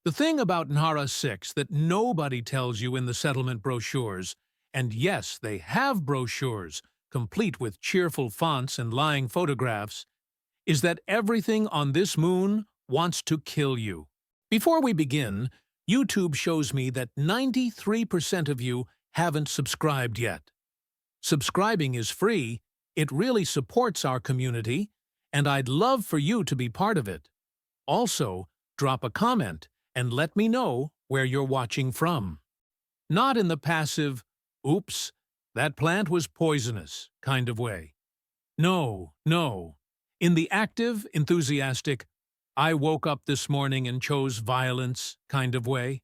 The thing about Nhara 6 that nobody tells you in the settlement brochures, and yes, they have brochures, complete with cheerful fonts and lying photographs, is that everything on this moon wants to kill you. Before we begin, YouTube shows me that 93% of you haven't subscribed yet. Subscribing is free, it really supports our community, and I'd love for you to be part of it. Also, drop a comment and let me know where you're watching from. Not in the passive, oops, that plant was poisonous kind of way. No. In the active, enthusiastic, I woke up this morning and chose violence kind of way.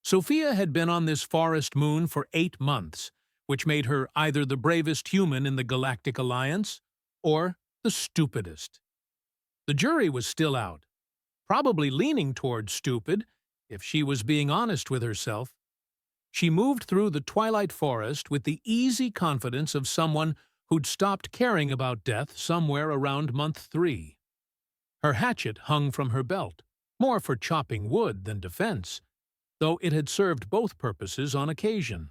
Sophia had been on this forest moon for 8 months, which made her either the bravest human in the Galactic Alliance or the stupidest. The jury was still out, probably leaning toward stupid, if she was being honest with herself. She moved through the twilight forest with the easy confidence of someone who'd stopped caring about death somewhere around month 3. Her hatchet hung from her belt, more for chopping wood than defense, though it had served both purposes on occasion.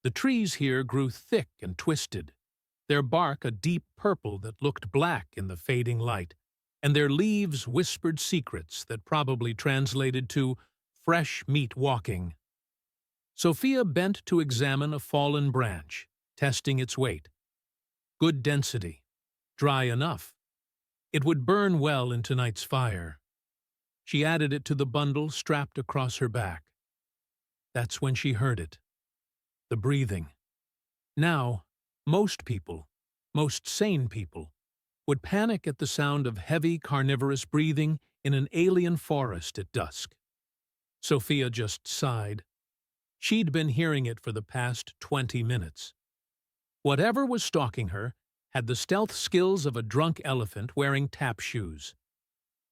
The trees here grew thick and twisted, their bark a deep purple that looked black in the fading light, and their leaves whispered secrets that probably translated to fresh meat walking. Sophia bent to examine a fallen branch, testing its weight. Good density, dry enough. It would burn well in tonight's fire. She added it to the bundle strapped across her back. That's when she heard it. The breathing. Now, most people, most sane people, would panic at the sound of heavy carnivorous breathing in an alien forest at dusk. Sophia just sighed. She'd been hearing it for the past 20 minutes. Whatever was stalking her had the stealth skills of a drunk elephant wearing tap shoes.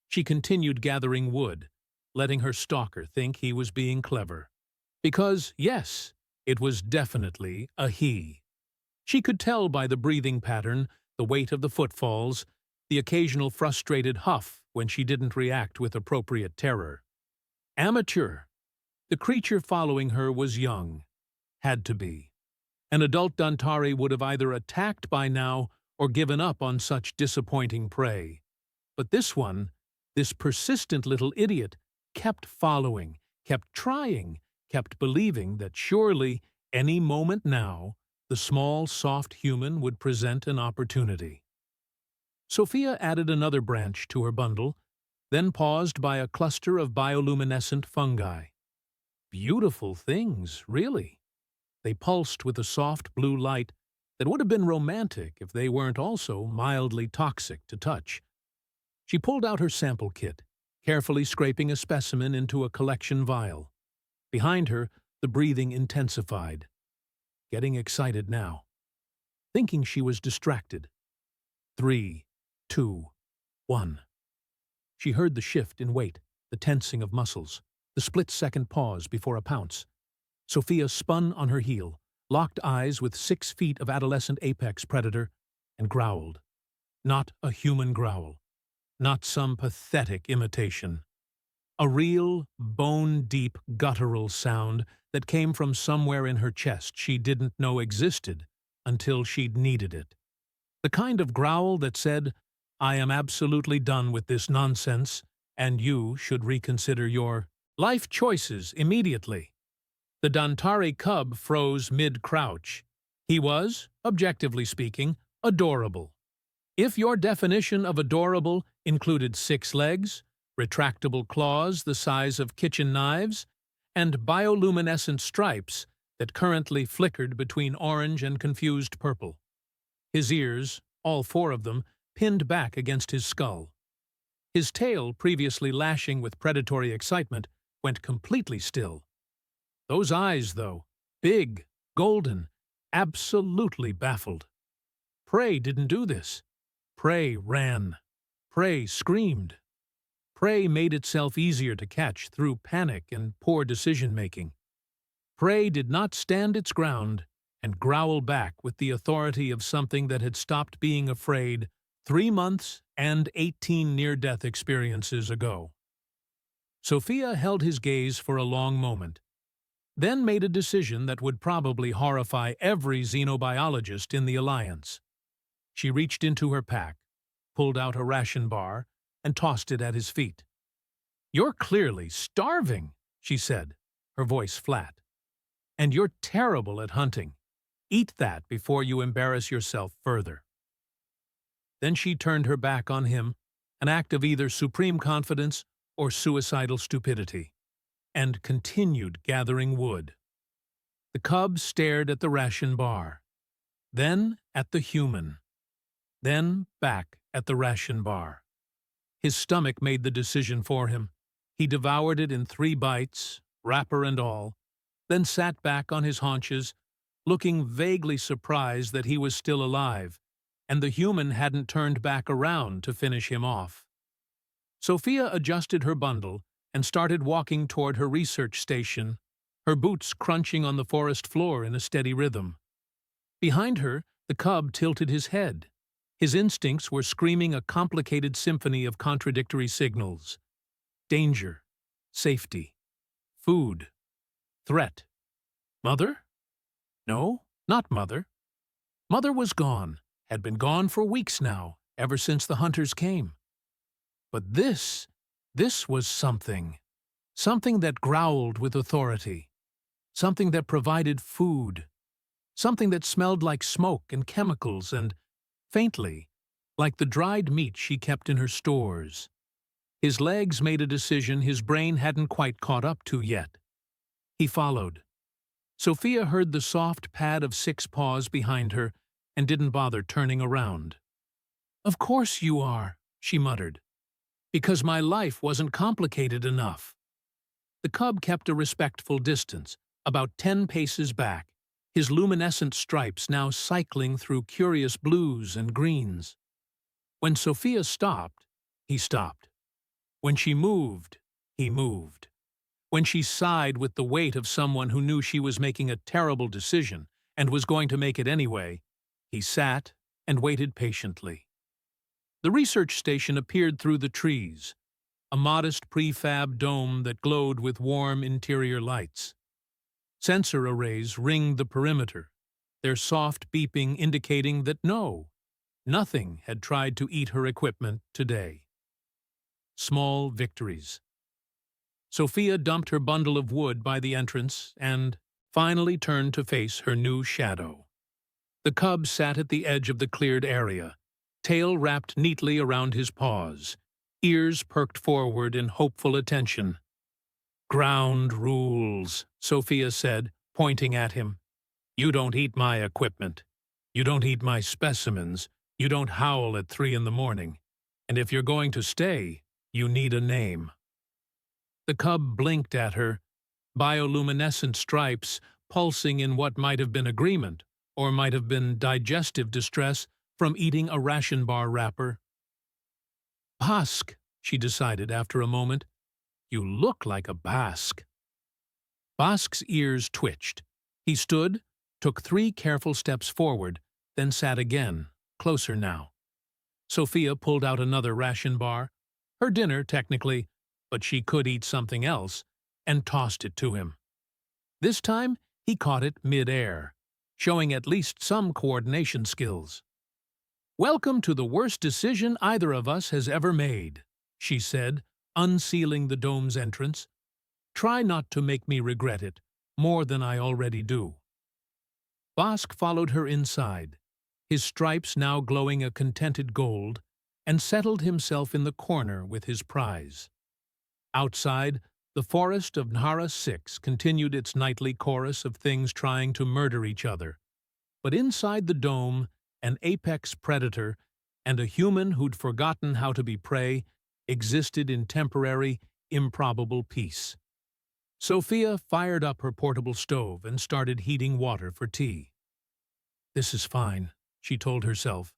She continued gathering wood, letting her stalker think he was being clever. Because, yes, it was definitely a he. She could tell by the breathing pattern, the weight of the footfalls, the occasional frustrated huff when she didn't react with appropriate terror. Amateur. The creature following her was young. Had to be. An adult Dantari would have either attacked by now or given up on such disappointing prey. But this one, this persistent little idiot, kept following, kept trying, kept believing that surely, any moment now, the small, soft human would present an opportunity. Sophia added another branch to her bundle, then paused by a cluster of bioluminescent fungi. Beautiful things, really. They pulsed with a soft blue light that would have been romantic if they weren't also mildly toxic to touch. She pulled out her sample kit, carefully scraping a specimen into a collection vial. Behind her, the breathing intensified. Getting excited now. Thinking she was distracted. 3, 2, 1. She heard the shift in weight, the tensing of muscles, the split-second pause before a pounce. Sophia spun on her heel, locked eyes with 6 feet of adolescent apex predator, and growled. Not a human growl. Not some pathetic imitation. A real, bone-deep, guttural sound that came from somewhere in her chest she didn't know existed until she'd needed it. The kind of growl that said, I am absolutely done with this nonsense, and you should reconsider your life choices immediately. The Dantari cub froze mid-crouch. He was, objectively speaking, adorable. If your definition of adorable included 6 legs, retractable claws the size of kitchen knives, and bioluminescent stripes that currently flickered between orange and confused purple. His ears, all 4 of them, pinned back against his skull. His tail, previously lashing with predatory excitement, went completely still. Those eyes, though, big, golden, absolutely baffled. Prey didn't do this. Prey ran. Prey screamed. Prey made itself easier to catch through panic and poor decision-making. Prey did not stand its ground and growl back with the authority of something that had stopped being afraid 3 months and 18 near-death experiences ago. Sophia held his gaze for a long moment, then made a decision that would probably horrify every xenobiologist in the Alliance. She reached into her pack, pulled out a ration bar, and tossed it at his feet. "You're clearly starving," she said, her voice flat. "And you're terrible at hunting. Eat that before you embarrass yourself further." Then she turned her back on him, an act of either supreme confidence or suicidal stupidity, and continued gathering wood. The cub stared at the ration bar, then at the human, then back at the ration bar. His stomach made the decision for him. He devoured it in 3 bites, wrapper and all, then sat back on his haunches, looking vaguely surprised that he was still alive, and the human hadn't turned back around to finish him off. Sophia adjusted her bundle and started walking toward her research station, her boots crunching on the forest floor in a steady rhythm. Behind her, the cub tilted his head. His instincts were screaming a complicated symphony of contradictory signals. Danger, safety, food, threat. Mother? No, not Mother. Mother was gone, had been gone for weeks now, ever since the hunters came. But this was something. Something that growled with authority. Something that provided food. Something that smelled like smoke and chemicals and, faintly, like the dried meat she kept in her stores. His legs made a decision his brain hadn't quite caught up to yet. He followed. Sophia heard the soft pad of 6 paws behind her and didn't bother turning around. "Of course you are," she muttered. "Because my life wasn't complicated enough." The cub kept a respectful distance, about 10 paces back, his luminescent stripes now cycling through curious blues and greens. When Sophia stopped, he stopped. When she moved, he moved. When she sighed with the weight of someone who knew she was making a terrible decision and was going to make it anyway, he sat and waited patiently. The research station appeared through the trees, a modest prefab dome that glowed with warm interior lights. Sensor arrays ringed the perimeter, their soft beeping indicating that nothing had tried to eat her equipment today. Small victories. Sophia dumped her bundle of wood by the entrance and finally turned to face her new shadow. The cub sat at the edge of the cleared area, tail wrapped neatly around his paws, ears perked forward in hopeful attention. "Ground rules," Sophia said, pointing at him. "You don't eat my equipment. You don't eat my specimens. You don't howl at 3 in the morning. And if you're going to stay, you need a name." The cub blinked at her, bioluminescent stripes pulsing in what might have been agreement or might have been digestive distress from eating a ration bar wrapper. "Basque," she decided after a moment. "You look like a Basque." Basque's ears twitched. He stood, took 3 careful steps forward, then sat again, closer now. Sophia pulled out another ration bar, her dinner technically, but she could eat something else, and tossed it to him. This time, he caught it mid-air, showing at least some coordination skills. "Welcome to the worst decision either of us has ever made," she said, unsealing the dome's entrance. "Try not to make me regret it, more than I already do." Basque followed her inside, his stripes now glowing a contented gold, and settled himself in the corner with his prize. Outside, the forest of Nhara 6 continued its nightly chorus of things trying to murder each other. But inside the dome, an apex predator and a human who'd forgotten how to be prey existed in temporary, improbable peace. Sophia fired up her portable stove and started heating water for tea. "This is fine," she told herself,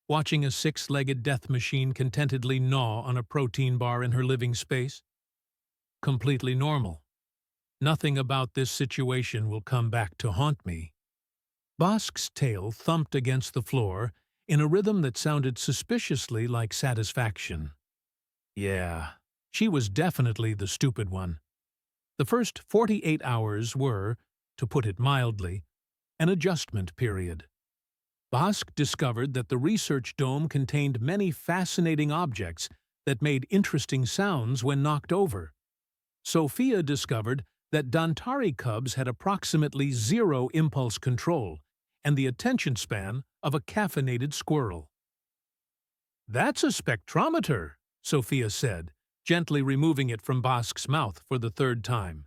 watching a 6-legged death machine contentedly gnaw on a protein bar in her living space. "Completely normal. Nothing about this situation will come back to haunt me." Basque's tail thumped against the floor in a rhythm that sounded suspiciously like satisfaction. "Yeah," She was definitely the stupid one. The first 48 hours were, to put it mildly, an adjustment period. Bosk discovered that the research dome contained many fascinating objects that made interesting sounds when knocked over. Sophia discovered that Dantari cubs had approximately zero impulse control and the attention span of a caffeinated squirrel. "That's a spectrometer," Sophia said, gently removing it from Bosk's mouth for the third time.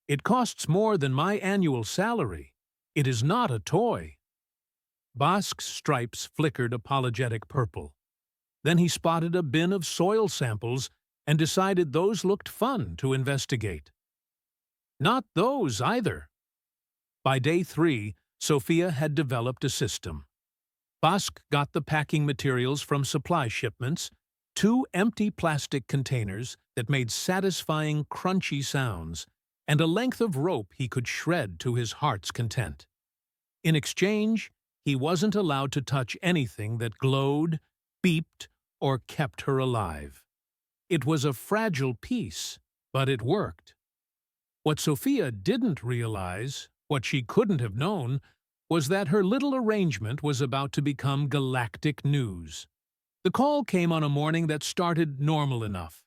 "It costs more than my annual salary. It is not a toy." Bosk's stripes flickered apologetic purple. Then he spotted a bin of soil samples and decided those looked fun to investigate. Not those either. By day 3, Sophia had developed a system. Bosk got the packing materials from supply shipments, 2 empty plastic containers that made satisfying, crunchy sounds, and a length of rope he could shred to his heart's content. In exchange, he wasn't allowed to touch anything that glowed, beeped, or kept her alive. It was a fragile piece, but it worked. What Sophia didn't realize, what she couldn't have known, was that her little arrangement was about to become galactic news. The call came on a morning that started normal enough.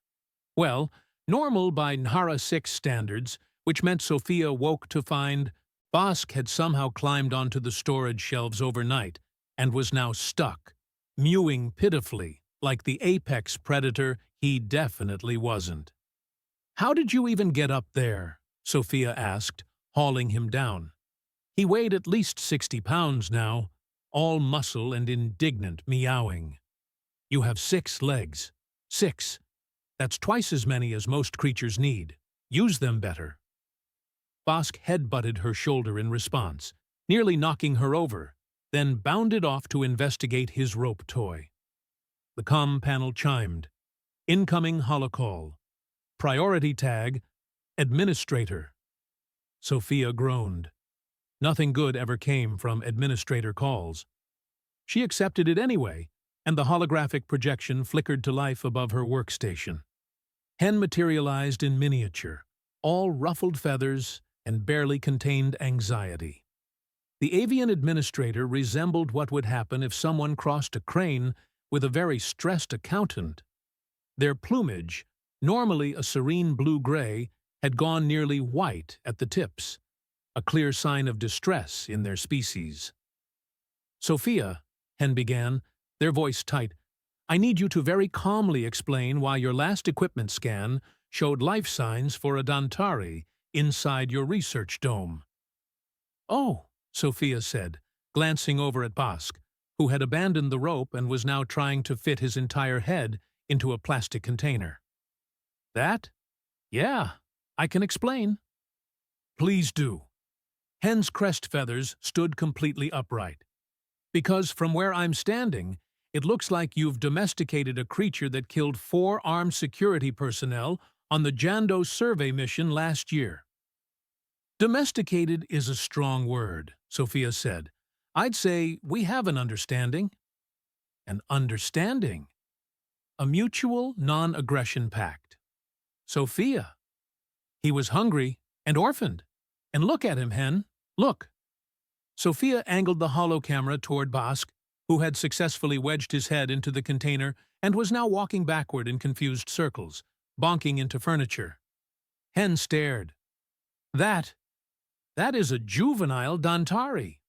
Well, normal by Nhara 6 standards, which meant Sophia woke to find Bosk had somehow climbed onto the storage shelves overnight and was now stuck, mewing pitifully, like the apex predator he definitely wasn't. "How did you even get up there?" Sophia asked, hauling him down. He weighed at least 60 pounds now, all muscle and indignant meowing. "You have 6 legs. 6. That's twice as many as most creatures need. Use them better." Bosk head-butted her shoulder in response, nearly knocking her over, then bounded off to investigate his rope toy. The comm panel chimed. Incoming holocall. Priority tag, Administrator. Sophia groaned. Nothing good ever came from administrator calls. She accepted it anyway, and the holographic projection flickered to life above her workstation. Hen materialized in miniature, all ruffled feathers and barely contained anxiety. The avian administrator resembled what would happen if someone crossed a crane with a very stressed accountant. Their plumage, normally a serene blue-gray, had gone nearly white at the tips, a clear sign of distress in their species. "Sophia," Hen began, their voice tight, "I need you to very calmly explain why your last equipment scan showed life signs for a Dantari inside your research dome." "Oh," Sophia said, glancing over at Bosk, who had abandoned the rope and was now trying to fit his entire head into a plastic container. "That? Yeah, I can explain." "Please do." Hen's crest feathers stood completely upright. "Because from where I'm standing, it looks like you've domesticated a creature that killed 4 armed security personnel on the Jando survey mission last year." "Domesticated is a strong word," Sophia said. "I'd say we have an understanding." "An understanding?" "A mutual non-aggression pact." "Sophia." "He was hungry and orphaned. And look at him, Hen. Look." Sophia angled the holocamera toward Bosk, who had successfully wedged his head into the container and was now walking backward in confused circles, bonking into furniture. Hen stared. That is a juvenile Dantari.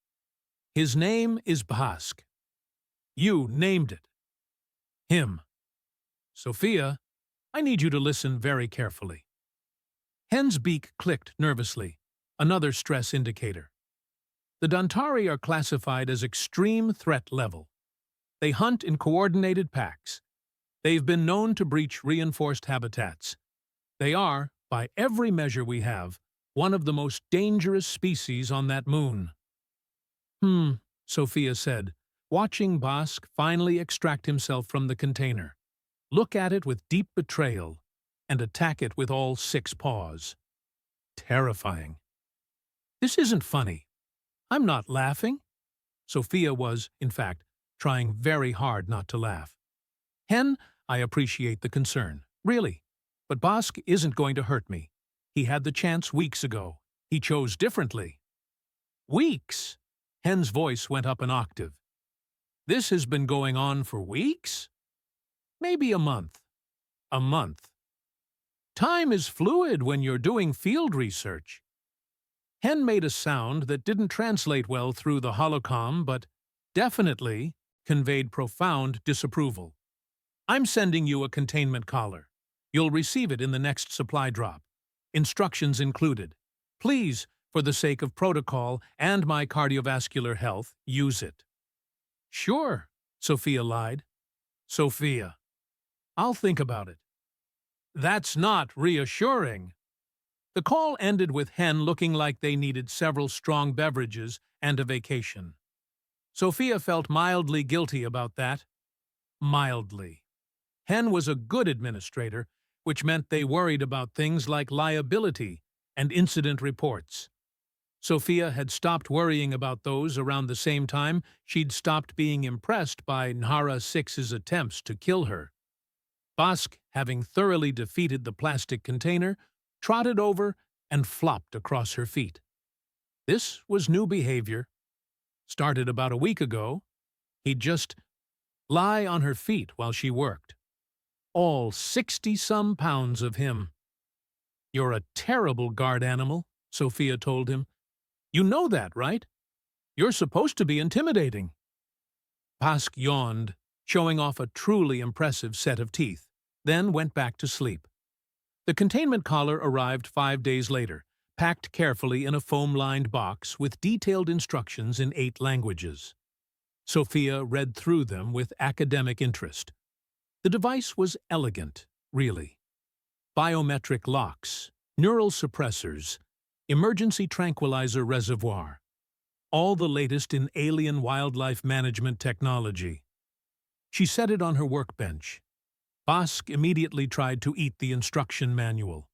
His name is Bosk. You named it. Him. Sophia, I need you to listen very carefully." Hen's beak clicked nervously, another stress indicator. The Dantari are classified as extreme threat level. They hunt in coordinated packs. They've been known to breach reinforced habitats. They are, by every measure we have, one of the most dangerous species on that moon. Sophia said, watching Bosk finally extract himself from the container, look at it with deep betrayal, and attack it with all 6 paws. Terrifying. "This isn't funny. I'm not laughing." Sophia was, in fact, trying very hard not to laugh. "Hen, I appreciate the concern. Really. But Bosk isn't going to hurt me. He had the chance weeks ago. He chose differently. Weeks? Hen's voice went up an octave. This has been going on for weeks? Maybe a month. A month. Time is fluid when you're doing field research. Hen made a sound that didn't translate well through the holocom, but definitely conveyed profound disapproval. I'm sending you a containment collar. You'll receive it in the next supply drop. Instructions included. Please, for the sake of protocol and my cardiovascular health, use it. Sure, Sophia lied. Sophia. I'll think about it. That's not reassuring. The call ended with Hen looking like they needed several strong beverages and a vacation. Sophia felt mildly guilty about that. Mildly. Hen was a good administrator, which meant they worried about things like liability and incident reports. Sophia had stopped worrying about those around the same time she'd stopped being impressed by Nhara 6's attempts to kill her. Bosk, having thoroughly defeated the plastic container, trotted over and flopped across her feet. This was new behavior. Started about a week ago. He'd just lie on her feet while she worked. All 60-some pounds of him. You're a terrible guard animal, Sophia told him. You know that, right? You're supposed to be intimidating. Bosk yawned, showing off a truly impressive set of teeth, then went back to sleep. The containment collar arrived 5 days later, packed carefully in a foam-lined box with detailed instructions in 8 languages. Sophia read through them with academic interest. The device was elegant, really. Biometric locks, neural suppressors, emergency tranquilizer reservoir. All the latest in alien wildlife management technology. She set it on her workbench. Bosk immediately tried to eat the instruction manual.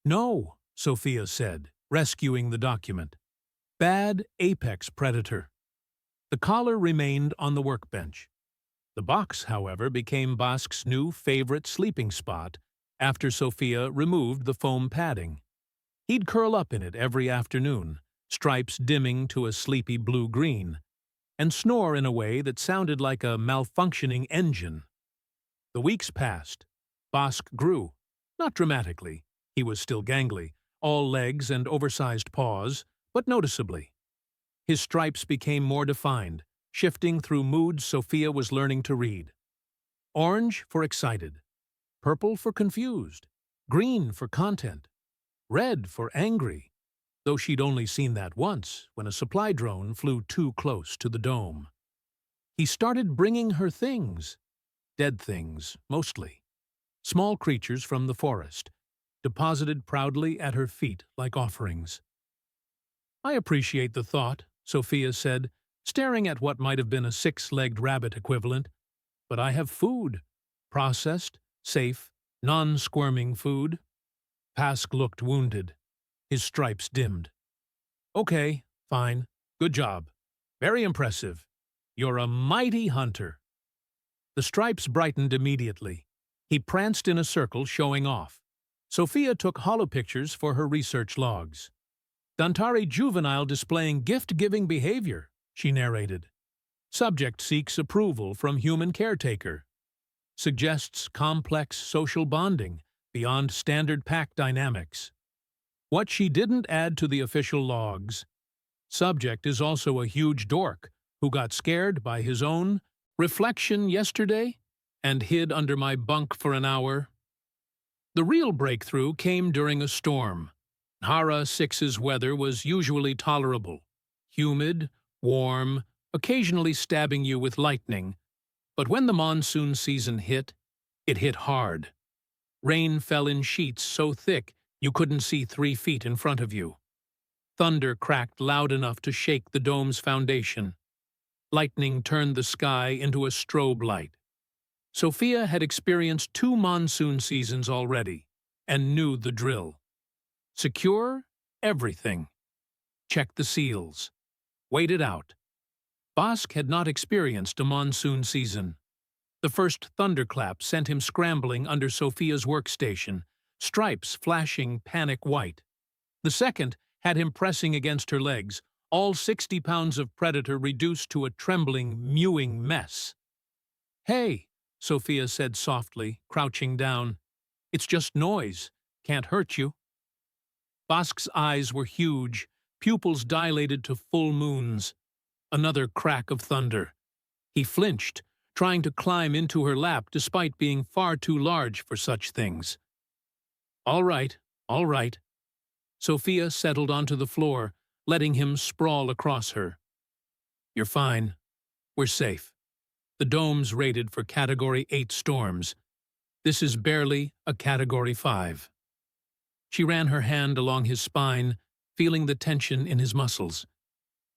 No, Sophia said, rescuing the document. Bad apex predator. The collar remained on the workbench. The box, however, became Bosk's new favorite sleeping spot after Sophia removed the foam padding. He'd curl up in it every afternoon, stripes dimming to a sleepy blue-green, and snore in a way that sounded like a malfunctioning engine. The weeks passed. Bosk grew. Not dramatically. He was still gangly, all legs and oversized paws, but noticeably. His stripes became more defined, shifting through moods Sophia was learning to read. Orange for excited, purple for confused, green for content, red for angry, though she'd only seen that once when a supply drone flew too close to the dome. He started bringing her things. Dead things, mostly. Small creatures from the forest, deposited proudly at her feet like offerings. I appreciate the thought, Sophia said, staring at what might have been a 6-legged rabbit equivalent. But I have food. Processed, safe, non-squirming food. Bosk looked wounded. His stripes dimmed. Okay, fine. Good job. Very impressive. You're a mighty hunter. The stripes brightened immediately. He pranced in a circle, showing off. Sophia took holopictures for her research logs. Dantari juvenile displaying gift-giving behavior, she narrated. Subject seeks approval from human caretaker. Suggests complex social bonding beyond standard pack dynamics. What she didn't add to the official logs. Subject is also a huge dork who got scared by his own reflection yesterday and hid under my bunk for an hour. The real breakthrough came during a storm. Nhara 6's weather was usually tolerable. Humid, warm, occasionally stabbing you with lightning. But when the monsoon season hit, it hit hard. Rain fell in sheets so thick you couldn't see 3 feet in front of you. Thunder cracked loud enough to shake the dome's foundation. Lightning turned the sky into a strobe light. Sophia had experienced 2 monsoon seasons already and knew the drill. Secure everything. Check the seals. Wait it out. Bosk had not experienced a monsoon season. The first thunderclap sent him scrambling under Sophia's workstation, stripes flashing panic white. The second had him pressing against her legs, all 60 pounds of predator reduced to a trembling, mewing mess. "Hey," Sophia said softly, crouching down. "It's just noise. Can't hurt you." Bosk's eyes were huge, pupils dilated to full moons. Another crack of thunder. He flinched, trying to climb into her lap despite being far too large for such things. All right. Sophia settled onto the floor, letting him sprawl across her. "You're fine. We're safe. The dome's rated for Category 8 storms. This is barely a Category 5. She ran her hand along his spine, feeling the tension in his muscles.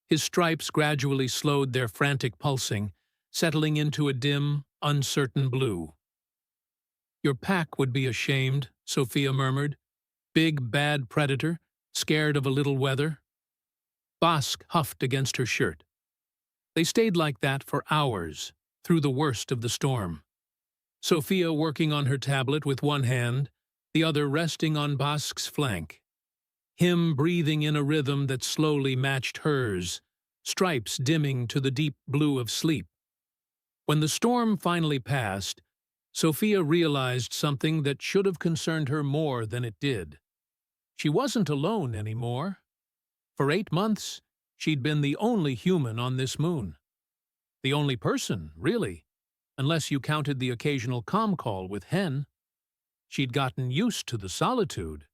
His stripes gradually slowed their frantic pulsing, settling into a dim, uncertain blue. "Your pack would be ashamed," Sophia murmured. "Big, bad predator, scared of a little weather." Bosk huffed against her shirt. They stayed like that for hours, through the worst of the storm. Sophia working on her tablet with one hand, the other resting on Bosk's flank. Him breathing in a rhythm that slowly matched hers, stripes dimming to the deep blue of sleep. When the storm finally passed, Sophia realized something that should have concerned her more than it did. She wasn't alone anymore. For 8 months, she'd been the only human on this moon. The only person, really, unless you counted the occasional comm call with Hen. She'd gotten used to the solitude.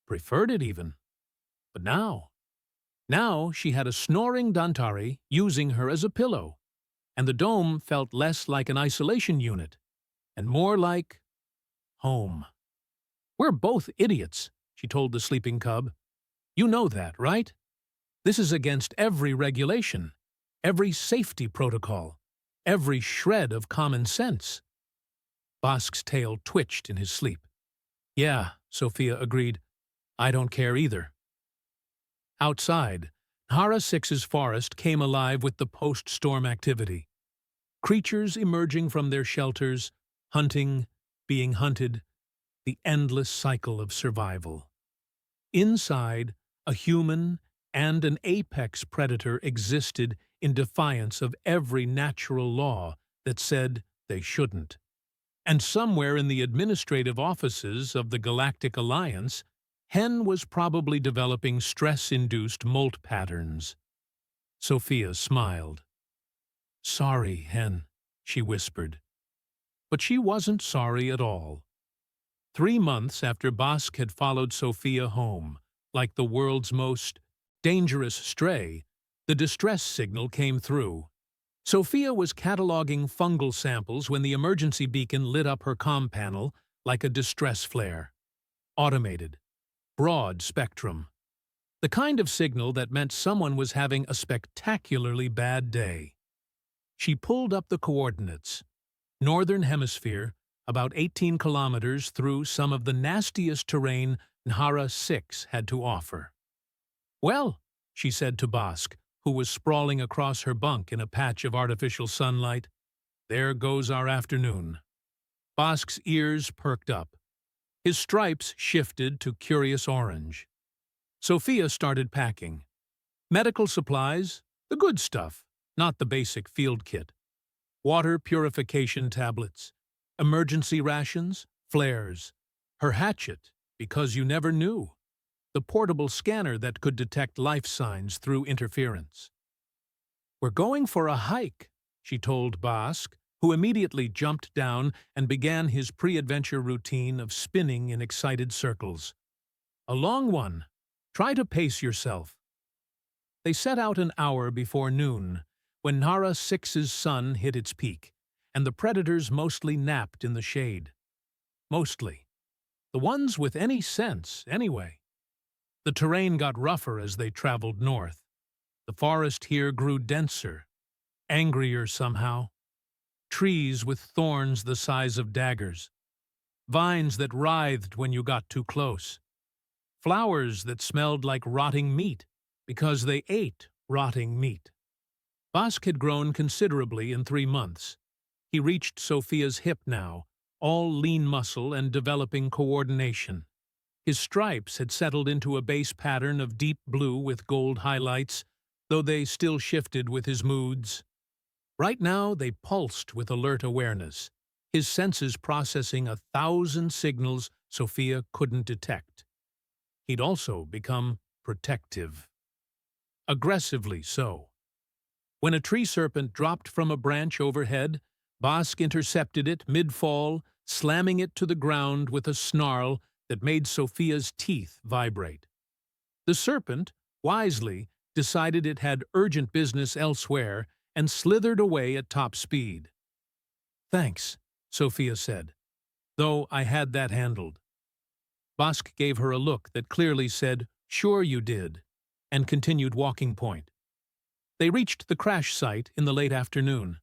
Preferred it even. But now she had a snoring Dantari using her as a pillow, and the dome felt less like an isolation unit, and more like home. "We're both idiots," she told the sleeping cub. "You know that, right? This is against every regulation, every safety protocol, every shred of common sense." Bosk's tail twitched in his sleep. "Yeah," Sophia agreed. "I don't care either." Outside, Nhara 6's forest came alive with the post-storm activity. Creatures emerging from their shelters, hunting, being hunted, the endless cycle of survival. Inside, a human and an apex predator existed in defiance of every natural law that said they shouldn't. And somewhere in the administrative offices of the Galactic Alliance, Hen was probably developing stress-induced molt patterns. Sophia smiled. "Sorry, Hen," she whispered. But she wasn't sorry at all. 3 months after Bosk had followed Sophia home, like the world's most dangerous stray, the distress signal came through. Sophia was cataloging fungal samples when the emergency beacon lit up her comm panel like a distress flare. Automated. Broad spectrum. The kind of signal that meant someone was having a spectacularly bad day. She pulled up the coordinates. Northern Hemisphere, about 18 kilometers through some of the nastiest terrain Nhara 6 had to offer. "Well," she said to Bosk, who was sprawling across her bunk in a patch of artificial sunlight, "there goes our afternoon." Bosk's ears perked up. His stripes shifted to curious orange. Sophia started packing. Medical supplies, the good stuff, not the basic field kit. Water purification tablets, emergency rations, flares. Her hatchet, because you never knew. The portable scanner that could detect life signs through interference. "We're going for a hike," she told Bosk, who immediately jumped down and began his pre-adventure routine of spinning in excited circles. "A long one. Try to pace yourself." They set out an hour before noon, when Nhara 6's sun hit its peak, and the predators mostly napped in the shade. Mostly. The ones with any sense, anyway. The terrain got rougher as they traveled north. The forest here grew denser, angrier somehow. Trees with thorns the size of daggers. Vines that writhed when you got too close. Flowers that smelled like rotting meat because they ate rotting meat. Bosk had grown considerably in 3 months. He reached Sophia's hip now, all lean muscle and developing coordination. His stripes had settled into a base pattern of deep blue with gold highlights, though they still shifted with his moods. Right now they pulsed with alert awareness, his senses processing 1,000 signals Sophia couldn't detect. He'd also become protective. Aggressively so. When a tree serpent dropped from a branch overhead, Bossk intercepted it mid-fall, slamming it to the ground with a snarl that made Sophia's teeth vibrate. The serpent, wisely, decided it had urgent business elsewhere and slithered away at top speed. "Thanks," Sophia said, "though I had that handled." Bossk gave her a look that clearly said, "Sure you did," and continued walking point. They reached the crash site in the late afternoon,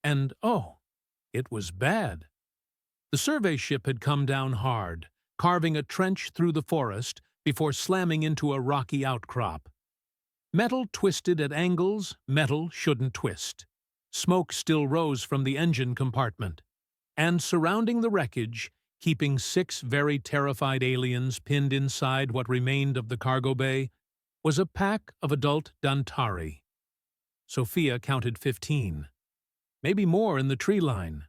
and oh, it was bad. The survey ship had come down hard, carving a trench through the forest before slamming into a rocky outcrop. Metal twisted at angles metal shouldn't twist. Smoke still rose from the engine compartment, and surrounding the wreckage, keeping 6 very terrified aliens pinned inside what remained of the cargo bay, was a pack of adult Dantari. Sophia counted 15, maybe more in the tree line.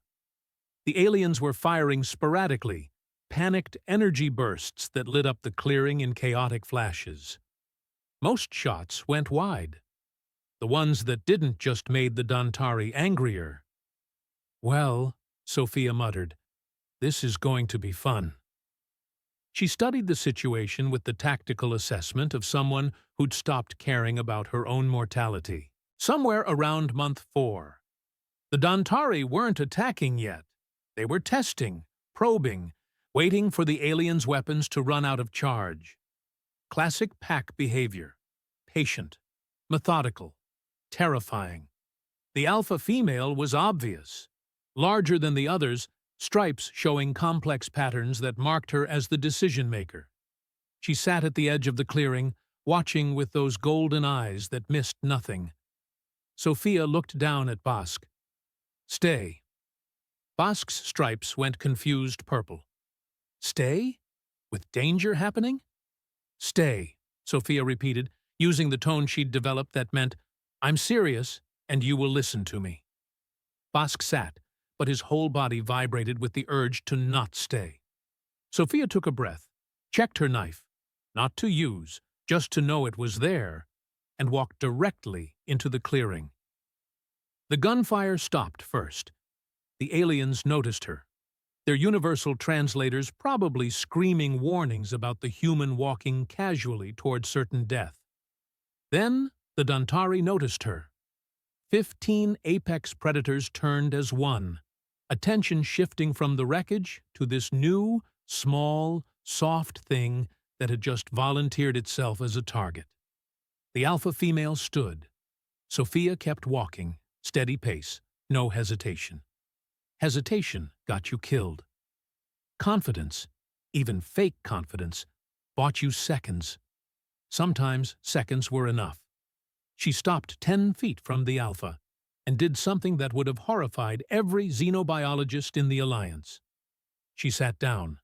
The aliens were firing sporadically, panicked energy bursts that lit up the clearing in chaotic flashes. Most shots went wide. The ones that didn't just made the Dantari angrier. "Well," Sophia muttered, "this is going to be fun." She studied the situation with the tactical assessment of someone who'd stopped caring about her own mortality. Somewhere around month 4. The Dantari weren't attacking yet. They were testing, probing, waiting for the aliens' weapons to run out of charge. Classic pack behavior. Patient, methodical, terrifying. The alpha female was obvious. Larger than the others, stripes showing complex patterns that marked her as the decision-maker. She sat at the edge of the clearing, watching with those golden eyes that missed nothing. Sophia looked down at Bossk. "Stay." Bossk's stripes went confused purple. "Stay? With danger happening?" "Stay," Sophia repeated, using the tone she'd developed that meant, "I'm serious, and you will listen to me." Bossk sat, but his whole body vibrated with the urge to not stay. Sophia took a breath, checked her knife, not to use, just to know it was there, and walked directly into the clearing. The gunfire stopped first. The aliens noticed her, their universal translators probably screaming warnings about the human walking casually toward certain death. Then the Dantari noticed her. 15 apex predators turned as one, attention shifting from the wreckage to this new, small, soft thing that had just volunteered itself as a target. The alpha female stood. Sophia kept walking, steady pace, no hesitation. Hesitation got you killed. Confidence, even fake confidence, bought you seconds. Sometimes seconds were enough. She stopped 10 feet from the alpha and did something that would have horrified every xenobiologist in the Alliance. She sat down.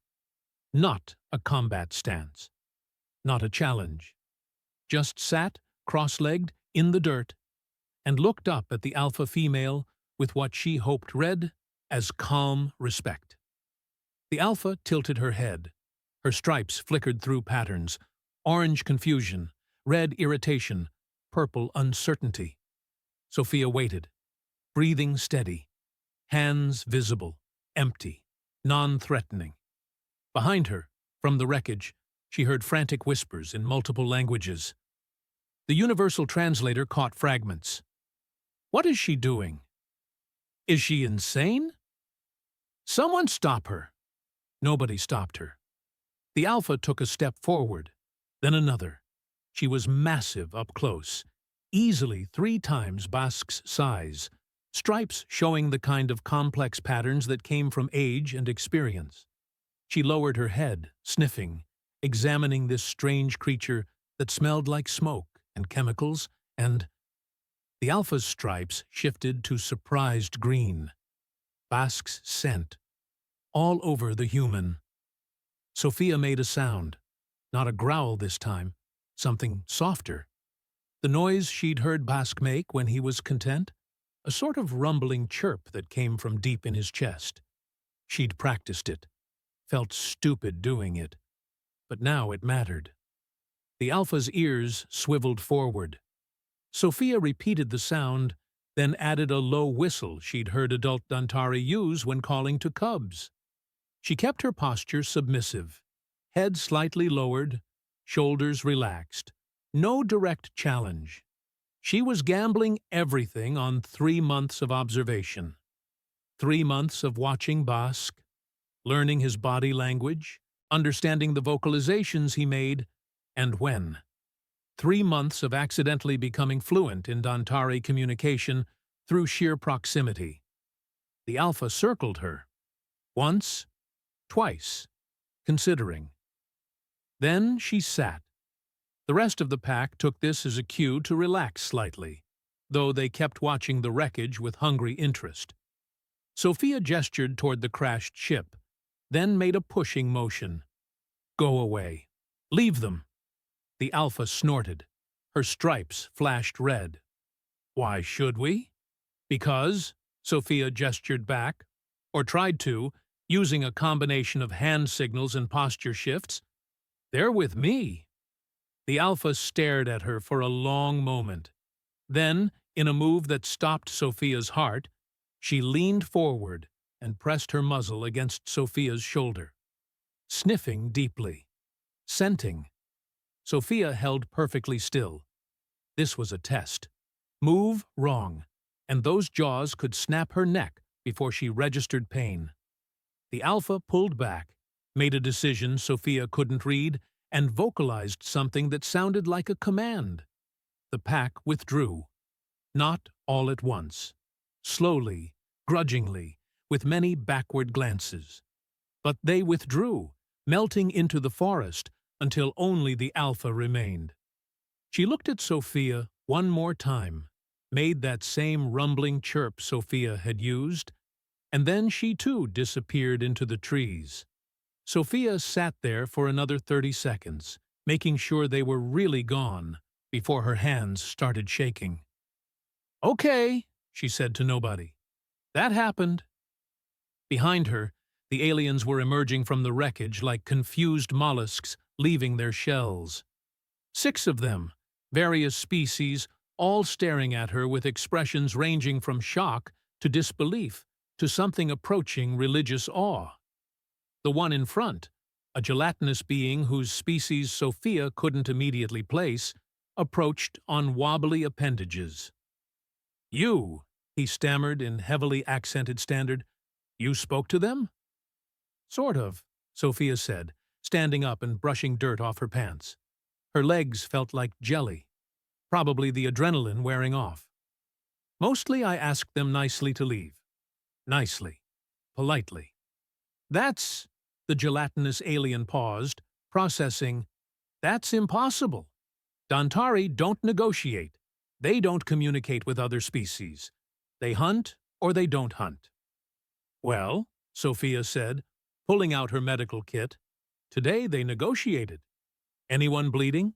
Not a combat stance. Not a challenge. Just sat, cross-legged, in the dirt, and looked up at the alpha female with what she hoped read as calm respect. The alpha tilted her head. Her stripes flickered through patterns, orange confusion, red irritation, purple uncertainty. Sophia waited, breathing steady, hands visible, empty, non-threatening. Behind her, from the wreckage, she heard frantic whispers in multiple languages. The universal translator caught fragments. What is she doing? Is she insane? Someone stop her. Nobody stopped her. The alpha took a step forward, then another. She was massive up close, easily 3 times Bossk's size, stripes showing the kind of complex patterns that came from age and experience. She lowered her head, sniffing, examining this strange creature that smelled like smoke and chemicals, and the alpha's stripes shifted to surprised green. Bask's scent, all over the human. Sophia made a sound, not a growl this time, something softer. The noise she'd heard Bask make when he was content, a sort of rumbling chirp that came from deep in his chest. She'd practiced it, felt stupid doing it, but now it mattered. The alpha's ears swiveled forward. Sophia repeated the sound, then added a low whistle she'd heard adult Dantari use when calling to cubs. She kept her posture submissive, head slightly lowered, shoulders relaxed. No direct challenge. She was gambling everything on 3 months of observation. 3 months of watching Bask, learning his body language, understanding the vocalizations he made, and when. 3 months of accidentally becoming fluent in Dantari communication through sheer proximity. The alpha circled her. Once, twice, considering. Then she sat. The rest of the pack took this as a cue to relax slightly, though they kept watching the wreckage with hungry interest. Sophia gestured toward the crashed ship, then made a pushing motion. Go away. Leave them. The alpha snorted. Her stripes flashed red. Why should we? Because, Sophia gestured back, or tried to, using a combination of hand signals and posture shifts. They're with me. The alpha stared at her for a long moment. Then, in a move that stopped Sophia's heart, she leaned forward and pressed her muzzle against Sophia's shoulder. Sniffing deeply. Scenting. Sophia held perfectly still. This was a test. Move wrong, and those jaws could snap her neck before she registered pain. The alpha pulled back, made a decision Sophia couldn't read, and vocalized something that sounded like a command. The pack withdrew. Not all at once. Slowly, grudgingly, with many backward glances. But they withdrew, melting into the forest until only the alpha remained. She looked at Sophia one more time, made that same rumbling chirp Sophia had used, and then she too disappeared into the trees. Sophia sat there for another 30 seconds, making sure they were really gone, before her hands started shaking. Okay, she said to nobody. That happened. Behind her, the aliens were emerging from the wreckage like confused mollusks leaving their shells. 6 of them, various species, all staring at her with expressions ranging from shock to disbelief to something approaching religious awe. The one in front, a gelatinous being whose species Sophia couldn't immediately place, approached on wobbly appendages. You, he stammered in heavily accented standard, you spoke to them? Sort of, Sophia said, standing up and brushing dirt off her pants. Her legs felt like jelly, probably the adrenaline wearing off. Mostly I asked them nicely to leave. Nicely. Politely. That's... The gelatinous alien paused, processing. That's impossible. Dantari don't negotiate. They don't communicate with other species. They hunt or they don't hunt. Well, Sophia said, pulling out her medical kit, today they negotiated. Anyone bleeding?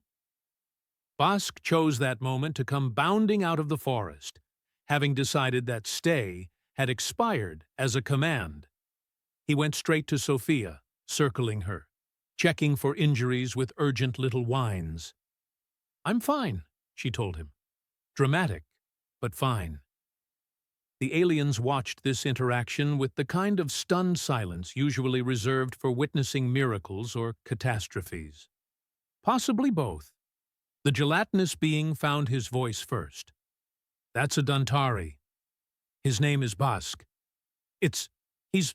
Bask chose that moment to come bounding out of the forest, having decided that stay had expired as a command. He went straight to Sophia, circling her, checking for injuries with urgent little whines. I'm fine, she told him. Dramatic, but fine. The aliens watched this interaction with the kind of stunned silence usually reserved for witnessing miracles or catastrophes. Possibly both. The gelatinous being found his voice first. That's a Dantari. His name is Bask. He's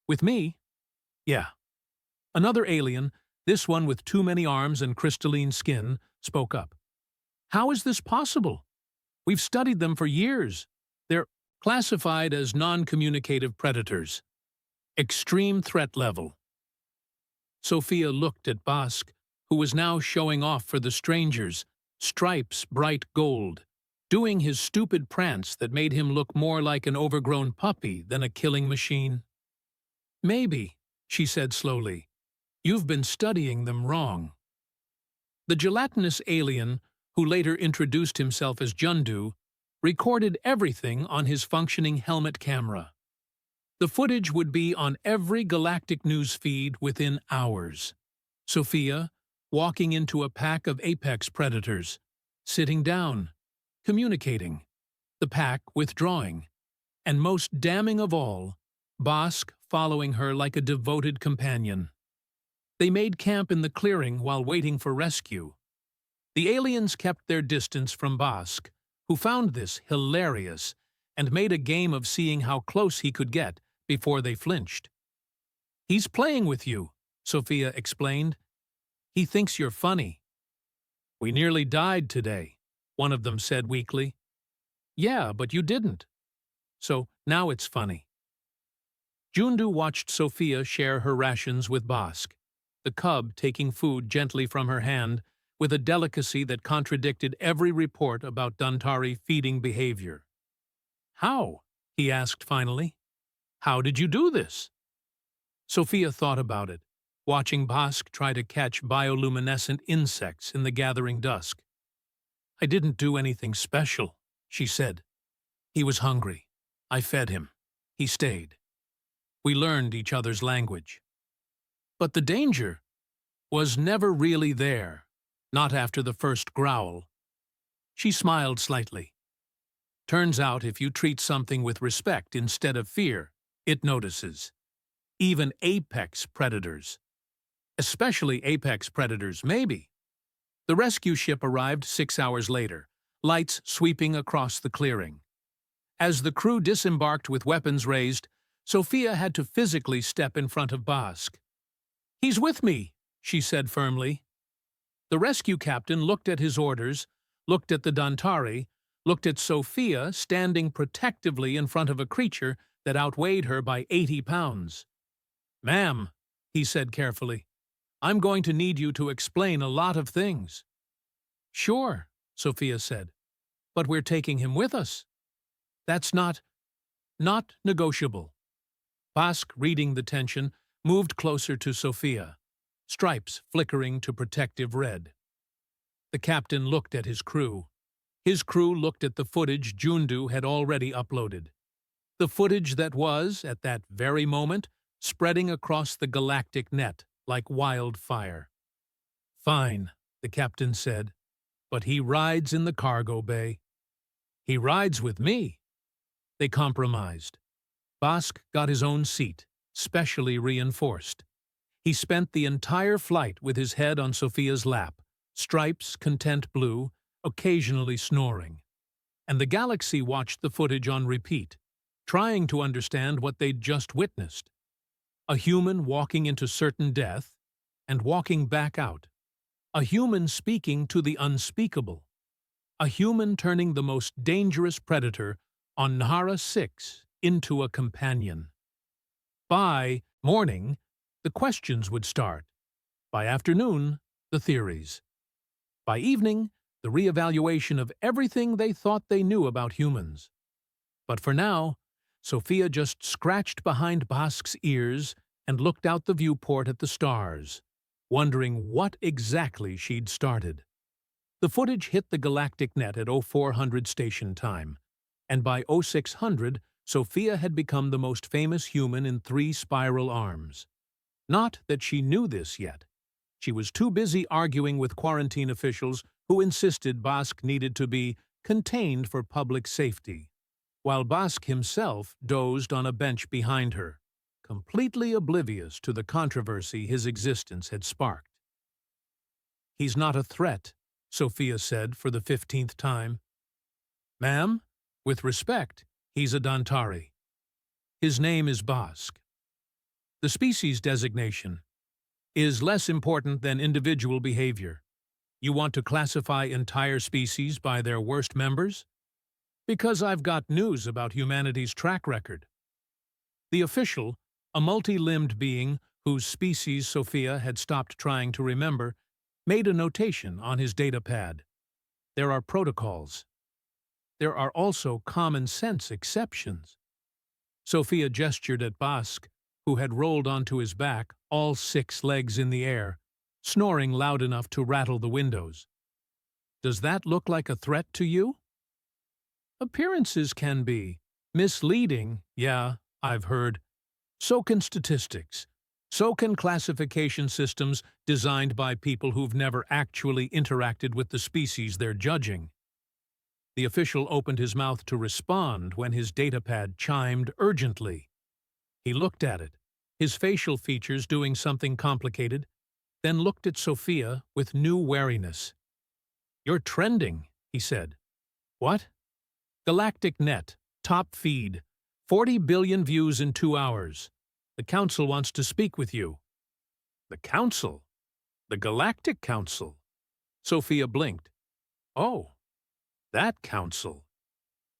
with me? Yeah. Another alien, this one with too many arms and crystalline skin, spoke up. How is this possible? We've studied them for years. They're classified as non-communicative predators. Extreme threat level. Sophia looked at Bask, who was now showing off for the strangers, stripes bright gold, doing his stupid prance that made him look more like an overgrown puppy than a killing machine. "Maybe," she said slowly, "you've been studying them wrong." The gelatinous alien, who later introduced himself as Jundu, recorded everything on his functioning helmet camera. The footage would be on every galactic news feed within hours. Sophia, walking into a pack of apex predators, sitting down, communicating, the pack withdrawing, and most damning of all, Bosk following her like a devoted companion. They made camp in the clearing while waiting for rescue. The aliens kept their distance from Bosk, who found this hilarious and made a game of seeing how close he could get before they flinched. "He's playing with you," Sophia explained. "He thinks you're funny." "We nearly died today," one of them said weakly. "Yeah, but you didn't. So now it's funny." Jundu watched Sophia share her rations with Bosk, the cub taking food gently from her hand with a delicacy that contradicted every report about Dantari feeding behavior. "How?" he asked finally. "How did you do this?" Sophia thought about it, watching Bosk try to catch bioluminescent insects in the gathering dusk. "I didn't do anything special," she said. "He was hungry. I fed him. He stayed. We learned each other's language. But the danger was never really there, not after the first growl." She smiled slightly. "Turns out if you treat something with respect instead of fear, it notices. Even apex predators. Especially apex predators, maybe." The rescue ship arrived 6 hours later, lights sweeping across the clearing. As the crew disembarked with weapons raised, Sophia had to physically step in front of Bosk. "He's with me," she said firmly. The rescue captain looked at his orders, looked at the Dantari, looked at Sophia standing protectively in front of a creature that outweighed her by 80 pounds. "Ma'am," he said carefully, "I'm going to need you to explain a lot of things." "Sure," Sophia said, "but we're taking him with us. That's not negotiable." Bosk, reading the tension, moved closer to Sophia, stripes flickering to protective red. The captain looked at his crew. His crew looked at the footage Jundu had already uploaded. The footage that was, at that very moment, spreading across the galactic net like wildfire. "Fine," the captain said, "but he rides in the cargo bay." "He rides with me." They compromised. Bosk got his own seat, specially reinforced. He spent the entire flight with his head on Sophia's lap, stripes content blue, occasionally snoring. And the galaxy watched the footage on repeat, trying to understand what they'd just witnessed. A human walking into certain death and walking back out. A human speaking to the unspeakable. A human turning the most dangerous predator on Nhara 6 into a companion. By morning, the questions would start. By afternoon, the theories. By evening, the reevaluation of everything they thought they knew about humans. But for now, Sophia just scratched behind Bosk's ears and looked out the viewport at the stars, wondering what exactly she'd started. The footage hit the galactic net at 0400 station time, and by 0600, Sophia had become the most famous human in 3 spiral arms. Not that she knew this yet. She was too busy arguing with quarantine officials who insisted Bosk needed to be contained for public safety, while Bosk himself dozed on a bench behind her, completely oblivious to the controversy his existence had sparked. "He's not a threat," Sophia said for the 15th time. "Ma'am, with respect, he's a Dantari. His name is Bosk. The species designation is less important than individual behavior. You want to classify entire species by their worst members? Because I've got news about humanity's track record." The official, a multi-limbed being whose species Sophia had stopped trying to remember, made a notation on his data pad. "There are protocols." there are also common-sense exceptions. Sophia gestured at Bask, who had rolled onto his back, all 6 legs in the air, snoring loud enough to rattle the windows. Does that look like a threat to you? Appearances can be misleading, yeah, I've heard. So can statistics. So can classification systems designed by people who've never actually interacted with the species they're judging. The official opened his mouth to respond when his datapad chimed urgently. He looked at it, his facial features doing something complicated, then looked at Sophia with new wariness. "You're trending," he said. "What?" "Galactic Net, top feed, 40 billion views in 2 hours. The Council wants to speak with you." "The Council? The Galactic Council?" Sophia blinked. "Oh, that Council."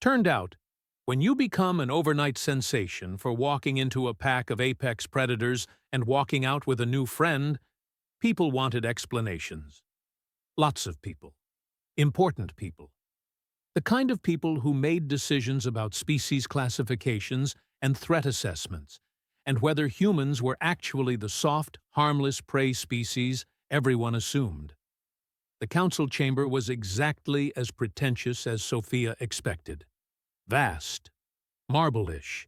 Turned out, when you become an overnight sensation for walking into a pack of apex predators and walking out with a new friend, people wanted explanations. Lots of people. Important people. The kind of people who made decisions about species classifications and threat assessments, and whether humans were actually the soft, harmless prey species everyone assumed. The council chamber was exactly as pretentious as Sophia expected. Vast, marble-ish,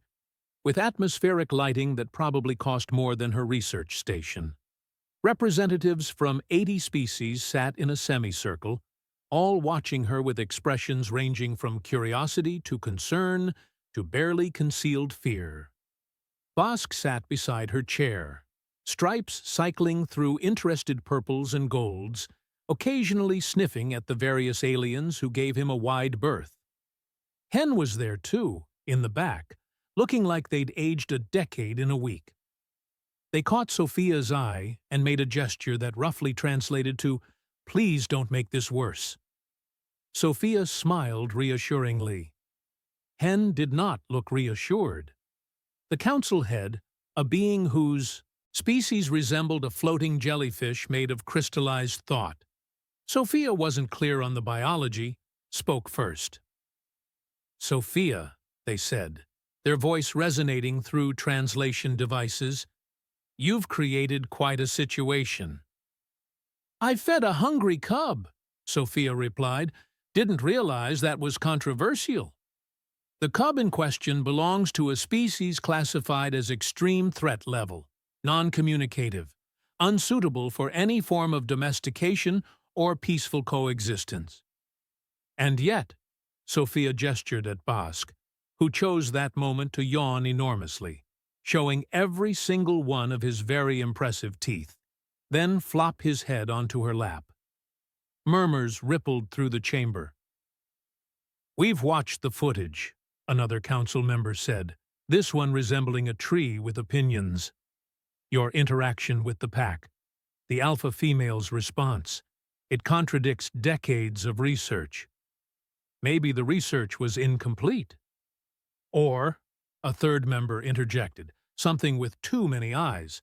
with atmospheric lighting that probably cost more than her research station. Representatives from 80 species sat in a semicircle, all watching her with expressions ranging from curiosity to concern to barely concealed fear. Bosk sat beside her chair, stripes cycling through interested purples and golds, occasionally sniffing at the various aliens who gave him a wide berth. Hen was there too, in the back, looking like they'd aged a decade in a week. They caught Sophia's eye and made a gesture that roughly translated to, "Please don't make this worse." Sophia smiled reassuringly. Hen did not look reassured. The council head, a being whose species resembled a floating jellyfish made of crystallized thought. Sophia wasn't clear on the biology, spoke first. "Sophia," they said, their voice resonating through translation devices, "you've created quite a situation." "I fed a hungry cub," Sophia replied. "Didn't realize that was controversial." "The cub in question belongs to a species classified as extreme threat level, non-communicative, unsuitable for any form of domestication or peaceful coexistence." "And yet," Sophia gestured at Bask, who chose that moment to yawn enormously, showing every single one of his very impressive teeth, then flop his head onto her lap. Murmurs rippled through the chamber. "We've watched the footage," another council member said, this one resembling a tree with opinions. "Your interaction with the pack, the alpha female's response, it contradicts decades of research. Maybe the research was incomplete." Or, a third member interjected, something with too many eyes,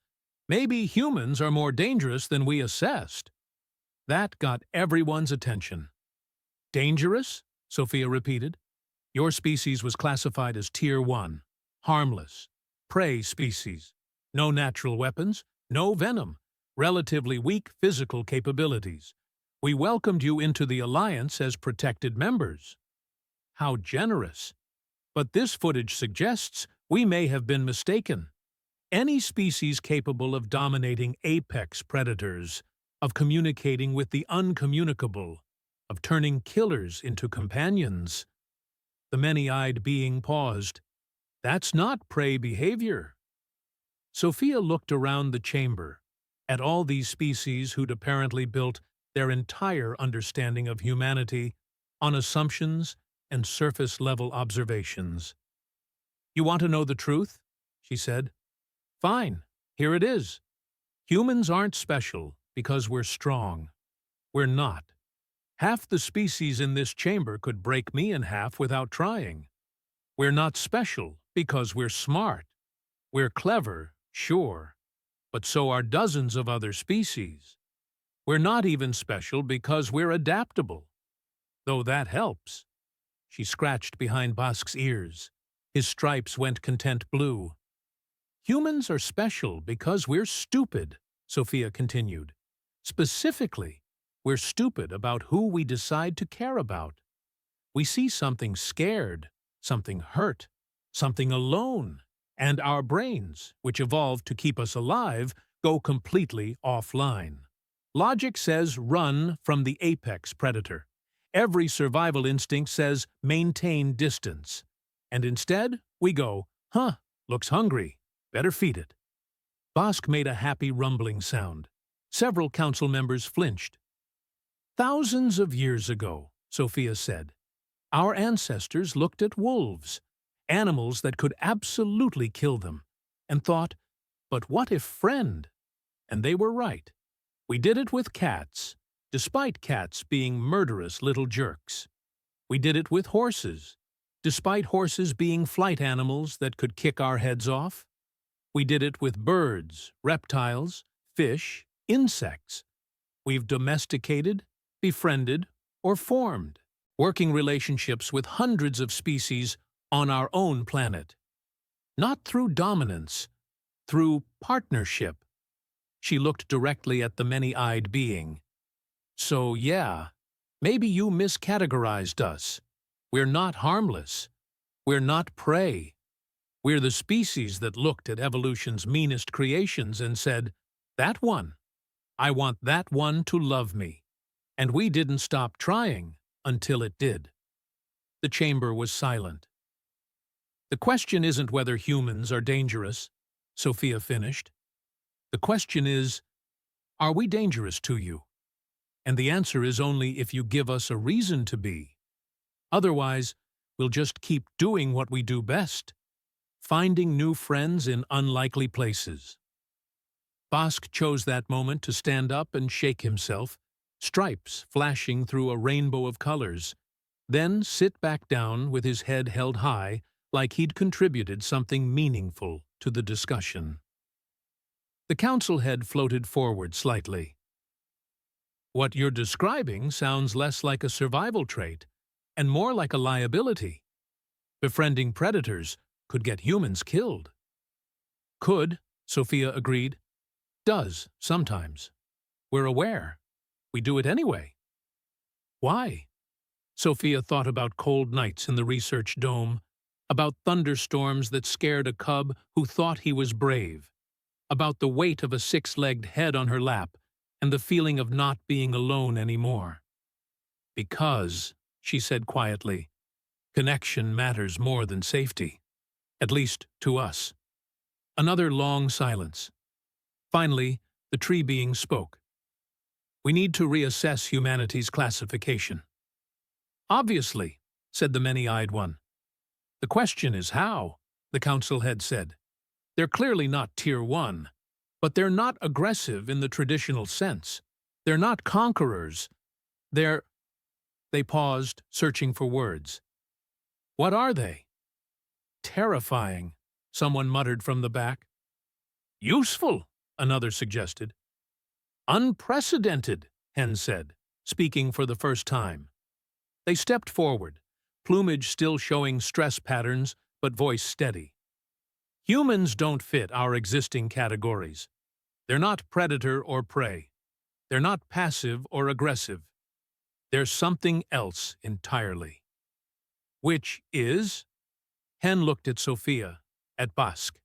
"maybe humans are more dangerous than we assessed." That got everyone's attention. "Dangerous?" Sophia repeated. "Your species was classified as Tier 1, harmless, prey species, no natural weapons, no venom, relatively weak physical capabilities. We welcomed you into the Alliance as protected members." How generous. But this footage suggests we may have been mistaken. Any species capable of dominating apex predators, of communicating with the uncommunicable, of turning killers into companions. The many-eyed being paused. "That's not prey behavior." Sophia looked around the chamber, at all these species who'd apparently built their entire understanding of humanity on assumptions and surface-level observations. "You want to know the truth?" she said. "Fine, here it is. Humans aren't special because we're strong. We're not. Half the species in this chamber could break me in half without trying. We're not special because we're smart. We're clever, sure, but so are dozens of other species. We're not even special because we're adaptable, though that helps." She scratched behind Bosk's ears. His stripes went content blue. Humans are special because we're stupid, Sophia continued. Specifically, we're stupid about who we decide to care about. We see something scared, something hurt, something alone, and our brains, which evolved to keep us alive, go completely offline. Logic says run from the apex predator. Every survival instinct says maintain distance. And instead, we go, looks hungry, better feed it. Bosk made a happy rumbling sound. Several council members flinched. Thousands of years ago, Sophia said, our ancestors looked at wolves, animals that could absolutely kill them, and thought, but what if friend? And they were right. We did it with cats, despite cats being murderous little jerks. We did it with horses, despite horses being flight animals that could kick our heads off. We did it with birds, reptiles, fish, insects. We've domesticated, befriended, or formed working relationships with hundreds of species on our own planet. Not through dominance, through partnership. She looked directly at the many-eyed being. So yeah, maybe you miscategorized us. We're not harmless. We're not prey. We're the species that looked at evolution's meanest creations and said, that one. I want that one to love me. And we didn't stop trying until it did. The chamber was silent. The question isn't whether humans are dangerous, Sophia finished. The question is, are we dangerous to you? And the answer is only if you give us a reason to be. Otherwise, we'll just keep doing what we do best, finding new friends in unlikely places. Bosk chose that moment to stand up and shake himself, stripes flashing through a rainbow of colors, then sit back down with his head held high like he'd contributed something meaningful to the discussion. The council head floated forward slightly. What you're describing sounds less like a survival trait and more like a liability. Befriending predators could get humans killed. Could, Sophia agreed. Does, sometimes. We're aware. We do it anyway. Why? Sophia thought about cold nights in the research dome, about thunderstorms that scared a cub who thought he was brave, about the weight of a six-legged head on her lap and the feeling of not being alone anymore. Because, she said quietly, connection matters more than safety, at least to us. Another long silence. Finally, the tree being spoke. We need to reassess humanity's classification. Obviously, said the many-eyed one. The question is how, the council head said. They're clearly not Tier 1, but they're not aggressive in the traditional sense. They're not conquerors. They paused, searching for words. What are they? Terrifying, someone muttered from the back. Useful, another suggested. Unprecedented, Hen said, speaking for the first time. They stepped forward, plumage still showing stress patterns, but voice steady. Humans don't fit our existing categories. They're not predator or prey. They're not passive or aggressive. They're something else entirely. Which is? Hen looked at Sophia, at Bosk,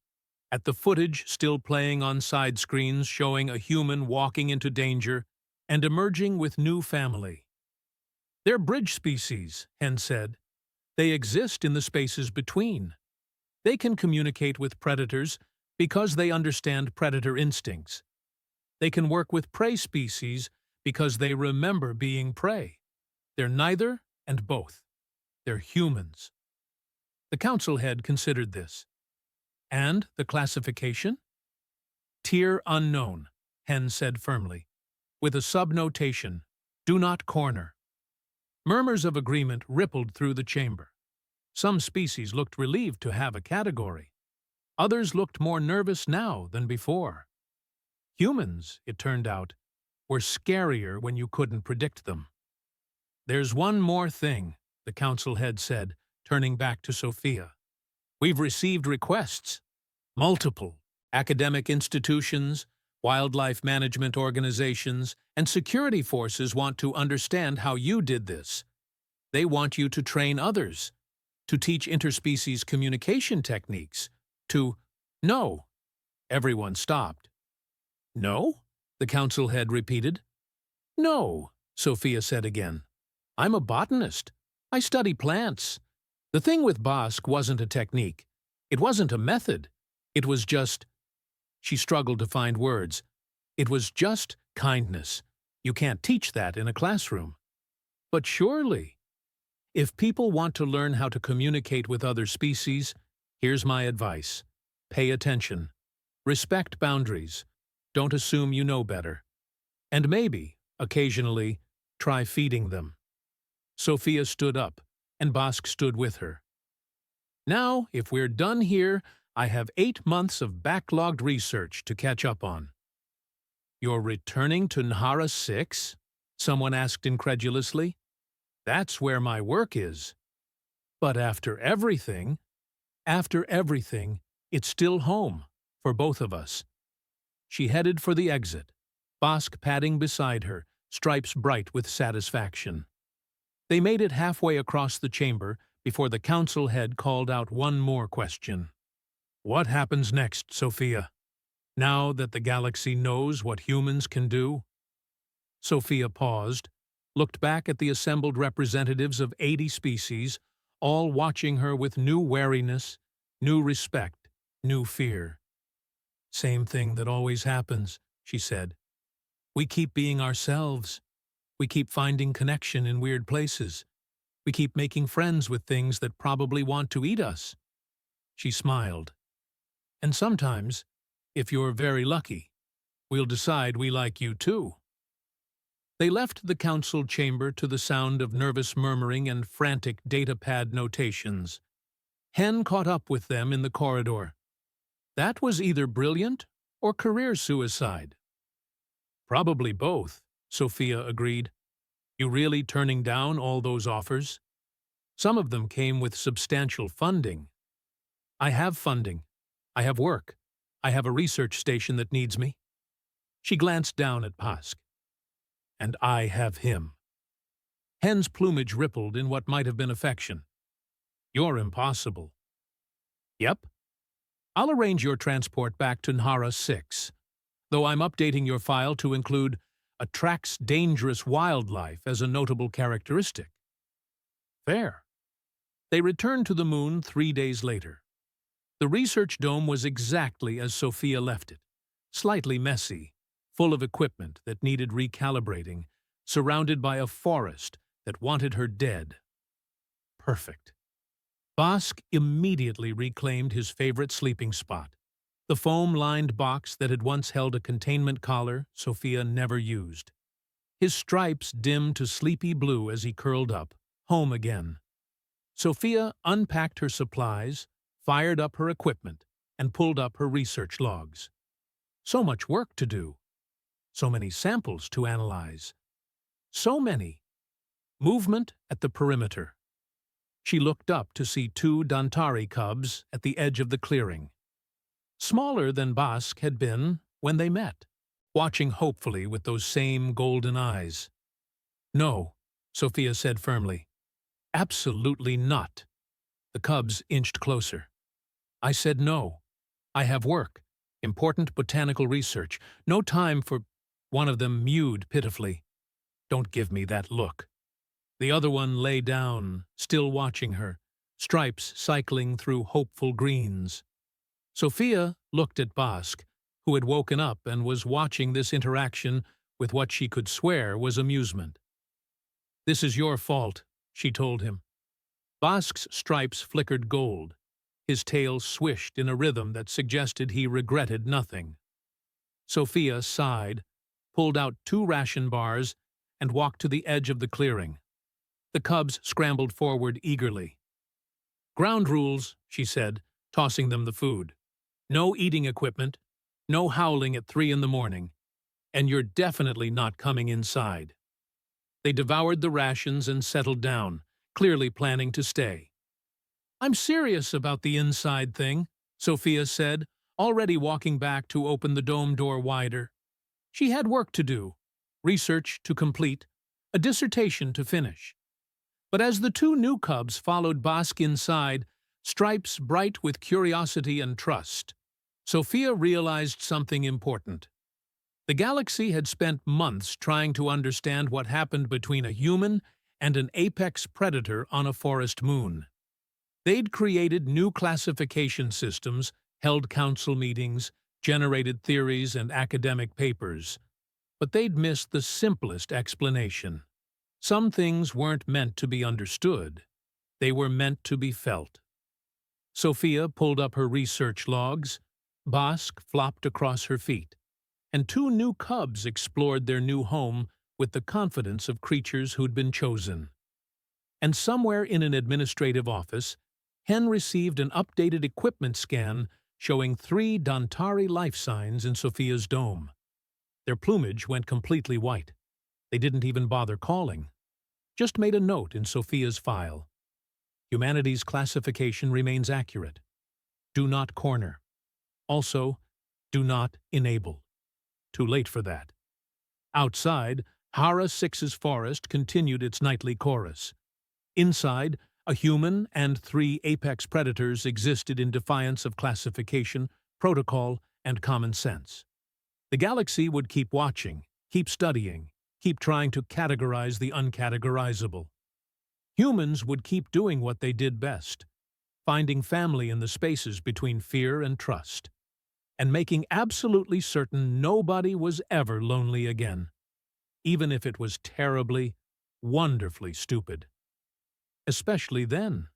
at the footage still playing on side screens showing a human walking into danger and emerging with new family. They're bridge species, Hen said. They exist in the spaces between. They can communicate with predators because they understand predator instincts. They can work with prey species because they remember being prey. They're neither and both. They're humans. The council head considered this. And the classification? Tier unknown, Hen said firmly, with a subnotation, do not corner. Murmurs of agreement rippled through the chamber. Some species looked relieved to have a category. Others looked more nervous now than before. Humans, it turned out, were scarier when you couldn't predict them. There's one more thing, the council head said, turning back to Sophia. We've received requests. Multiple academic institutions, wildlife management organizations, and security forces want to understand how you did this. They want you to train others, to teach interspecies communication techniques, to— No. Everyone stopped. No? The council head repeated. No, Sophia said again. I'm a botanist. I study plants. The thing with Bossk wasn't a technique. It wasn't a method. It was just— She struggled to find words. It was just kindness. You can't teach that in a classroom. But surely, if people want to learn how to communicate with other species, here's my advice. Pay attention. Respect boundaries. Don't assume you know better. And maybe, occasionally, try feeding them. Sophia stood up, and Bossk stood with her. Now, if we're done here, I have 8 months of backlogged research to catch up on. You're returning to Nhara 6? Someone asked incredulously. That's where my work is. But after everything, it's still home for both of us. She headed for the exit, Bossk padding beside her, stripes bright with satisfaction. They made it halfway across the chamber before the council head called out one more question. What happens next, Sophia? Now that the galaxy knows what humans can do? Sophia paused, looked back at the assembled representatives of 80 species, all watching her with new wariness, new respect, new fear. Same thing that always happens, she said. We keep being ourselves. We keep finding connection in weird places. We keep making friends with things that probably want to eat us. She smiled. And sometimes, if you're very lucky, we'll decide we like you too. They left the council chamber to the sound of nervous murmuring and frantic datapad notations. Hen caught up with them in the corridor. That was either brilliant or career suicide. Probably both, Sophia agreed. You really turning down all those offers? Some of them came with substantial funding. I have funding. I have work. I have a research station that needs me. She glanced down at Bossk. And I have him. Hen's plumage rippled in what might have been affection. You're impossible. Yep. I'll arrange your transport back to Nhara 6, though I'm updating your file to include attracts dangerous wildlife as a notable characteristic. Fair. They returned to the moon 3 days later. The research dome was exactly as Sophia left it, slightly messy, full of equipment that needed recalibrating, surrounded by a forest that wanted her dead. Perfect. Bossk immediately reclaimed his favorite sleeping spot, the foam-lined box that had once held a containment collar Sophia never used. His stripes dimmed to sleepy blue as he curled up, home again. Sophia unpacked her supplies, fired up her equipment, and pulled up her research logs. So much work to do. So many samples to analyze. So many. Movement at the perimeter. She looked up to see 2 Dantari cubs at the edge of the clearing. Smaller than Bossk had been when they met, watching hopefully with those same golden eyes. No, Sophia said firmly. Absolutely not. The cubs inched closer. I said no. I have work. Important botanical research. No time for— One of them mewed pitifully. Don't give me that look. The other one lay down, still watching her, stripes cycling through hopeful greens. Sophia looked at Bossk, who had woken up and was watching this interaction with what she could swear was amusement. This is your fault, she told him. Bosk's stripes flickered gold. His tail swished in a rhythm that suggested he regretted nothing. Sophia sighed, pulled out 2 ration bars, and walked to the edge of the clearing. The cubs scrambled forward eagerly. Ground rules, she said, tossing them the food. No eating equipment, no howling at 3 in the morning, and you're definitely not coming inside. They devoured the rations and settled down, clearly planning to stay. "I'm serious about the inside thing," Sophia said, already walking back to open the dome door wider. She had work to do, research to complete, a dissertation to finish. But as the two new cubs followed Bosque inside, stripes bright with curiosity and trust, Sophia realized something important. The galaxy had spent months trying to understand what happened between a human and an apex predator on a forest moon. They'd created new classification systems, held council meetings, generated theories and academic papers. But they'd missed the simplest explanation. Some things weren't meant to be understood. They were meant to be felt. Sophia pulled up her research logs, Bosque flopped across her feet, and two new cubs explored their new home with the confidence of creatures who'd been chosen. And somewhere in an administrative office, Hen received an updated equipment scan showing 3 Dantari life signs in Sophia's dome. Their plumage went completely white. They didn't even bother calling. Just made a note in Sophia's file. Humanity's classification remains accurate. Do not corner. Also, do not enable. Too late for that. Outside, Nhara 6's forest continued its nightly chorus. Inside, a human and 3 apex predators existed in defiance of classification, protocol, and common sense. The galaxy would keep watching, keep studying, keep trying to categorize the uncategorizable. Humans would keep doing what they did best, finding family in the spaces between fear and trust, and making absolutely certain nobody was ever lonely again, even if it was terribly, wonderfully stupid. Especially then.